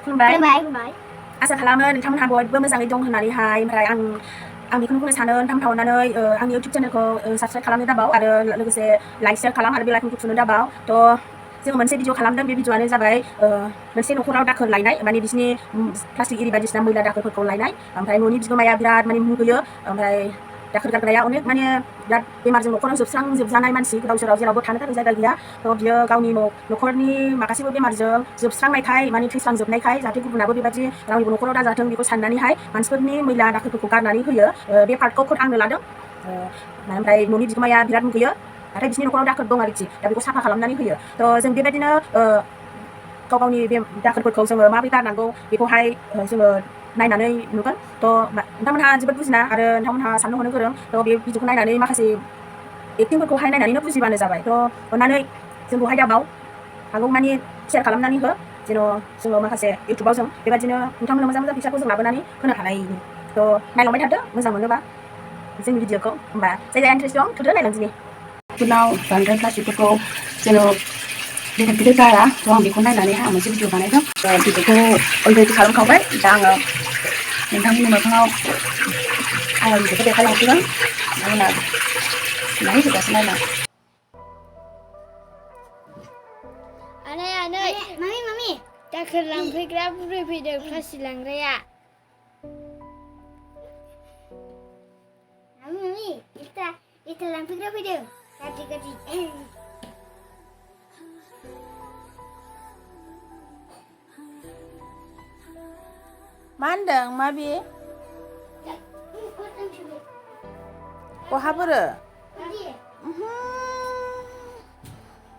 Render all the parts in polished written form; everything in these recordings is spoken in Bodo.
खुलुमबाय आसा खालामो नोंथांमोनहा बयबो मोजाङै दं होननानैहाय ओमफ्राय आं बेखौनो बुंनो सानो नोंथांमोनहा अननानै आंनि इउटुब चेनेलखौ साबस्क्राइब खालामनो दाबाव आरो लोगोसे लाइक शेयार खालाम आरो बेल आइकनखौ थुनो दाबाव थ' जोङो मोनसे भिडिअ खालामदों बे भिडिअआनो जाबाय मोनसे न'खराव दाखोर लायनाय माने बिसिनि प्लास्टिक इरि बायदिसिना मैला दाखोरफोरखौ लायनाय ओमफ्राय न'नि बिगोमाया बिराद माने मुगैयो ओमफ्राय दाखोर गारग्राया अनेक माने बिराद बेमारजों न'खराव जोबस्रांजोबजानाय मानसि गोदाव सोराव जेरावबो थानो थाखाय जायगा गैया थ' बियो गावनि न'खरनि माखासेबो बेमारजों जोबस्रांनायखाय माने थैस्रांजोबनायखाय जाहाथे गुबुनाबो बेबायदि रावनिबो न'खराव दाजाथों बेखौ साननानैहाय मानसिफोरनि मैला दाखोरफोरखौ गारनानै होयो बे पार्टखौ खौद आंनो लादों ओमफ्राय न'नि बिगोमाया बिराद मुगैयो नाथाय बिसिनि न'खराव दाखोर दं आरोखि दा बेखौ साफा खालामनानै होयो थ' जों बेबायदिनो गाव गावनि बे दाखोरफोरखौ जोङो माबोरै गारनांगौ बेखौहाय जोङो नायनानै नुगोन थ' नोंथांमोनहा जोबोद बुजिना आरो नोंथांमोनहा साननो हनो गोरों थ' बे भिडिअखौ नायनानै माखासे एक्टिंफोरखौहाय नायनानैनो बुजिबानो जाबाय थ' अननानै जोंखौहाय दाबाव हागौमानि शेयार खालामनानै हो जेन' जोङो माखासे इउटुबाव जों बेबायदिनो नोंथांमोननो मोजां मोजां फिक्सारखौ जों लाबोनानै होनो हानायनि थ' नायलांबाय थादो मोजां मोनोबा जोंनि भिडिअखौ होमबा जाय इन्टारेस्ट दं थुदो नायलांदिनि उनाव बांद्राय प्लास्टिकफोरखौ जेन' गिदिर गिदिर गारा थ' आं बेखौ नायनानैहाय आं मोनसे भिडिअ बानायदों भिडिअखौ अलरेडि खालामखांबाय दा आङो नोंथांमोननि मोखाङाव आङो भिडिअखौ देखायलांसिगोन नोंथांमोना नायहै जोबजासे नायलां मामि दाखोर लांफैग्रा बुरै फैदों प्लास्टिक लांग्राया मामि इथा लांफैग्रा फैदों गाज्रि मा होनदों माबि बहाबोरो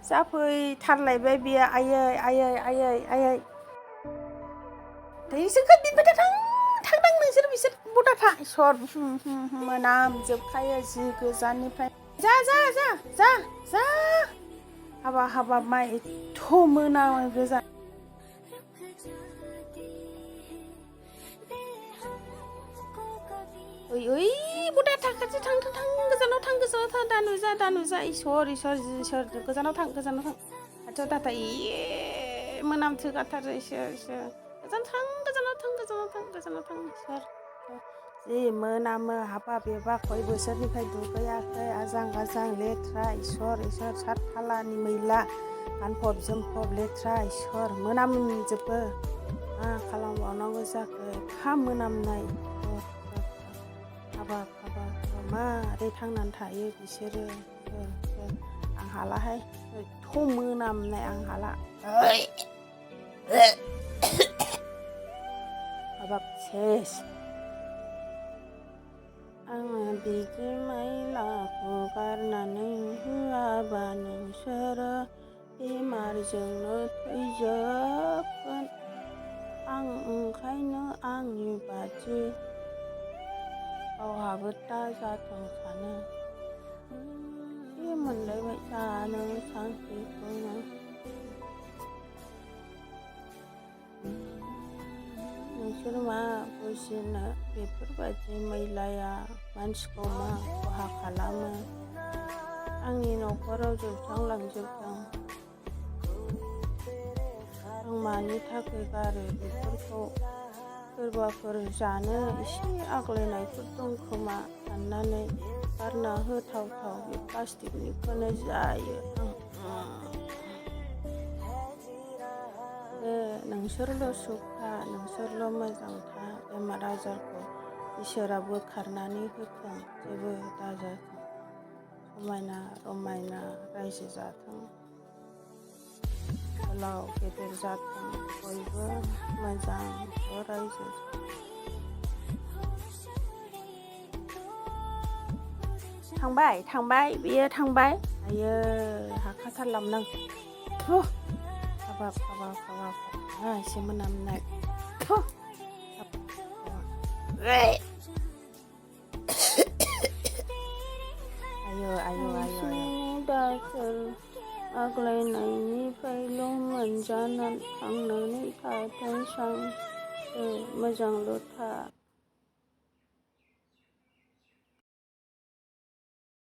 जाफैथारलायबाय बियो आयै दैसोखो बिनबाय थांदां नोंसोर बिसोर बदाथा इसर मोनामजोबखायो जि गोजाननिफ्राय जा हाबा माइ एथ' मोनामो गोजान ओइ बदाथा खाथि थां गोजानाव थां दानुजा इसर जि गोजानाव थां खाथियाव दाथा मोनामसोगारथारो इसोर गोजानाव थां इसोर जि मोनामो हाबा बेबा खय बोसोरनिफ्राय दुगैयाखै आजां गाजां लेथ्रा इसर सातथालानि मैला गानफब जोमफब लेथ्रा इसर मोनामजोबो मा खालामबावनांगौ जाखो एफा मोनामनाय हाबा मारै थांनानै थायो बिसोरो आं हालाहाय एथ' मोनामनाय आं हाला हाबाब सेस आङो बिदि मैलाखौ गारनानै होआबा नोंसोरो बेमारजोंनो थैजोबगोन आं ओंखायनो आंनि बादि गावहाबो दा जाथों सानो बे मोनलायबाय जानो सानसेखौनो नोंसोर मा बुजिनो बेफोरबायदि मैलाया मानसिखौ मा खहा खालामो आंनि न'खराव जोबस्रांलांजोबदों आं मानि थाखाय गारो बेफोरखौ सोरबाफोर जानो एसे आग्लायनायफोर दं खोमा साननानै गारना होथावथाव बे प्लास्टिकनिखौनो जायो नोंसोरल' सुखा नोंसोरल' मोजां था बेमार आजारखौ इसोरा बोखारनानै होथों जेबो दाजाथों समायना रमायना रायजो जाथों गोलाव गेदेर जाथों बयबो मोजां रायजो थांबाय बियो थांबाय आयो हाखाथारलामोन आं हाबाब एसे मोनामनाय आयो दाखोर आग्लायनायनिफ्रायल' मोनजानानै थांनानै थाथों सां मोजांल' था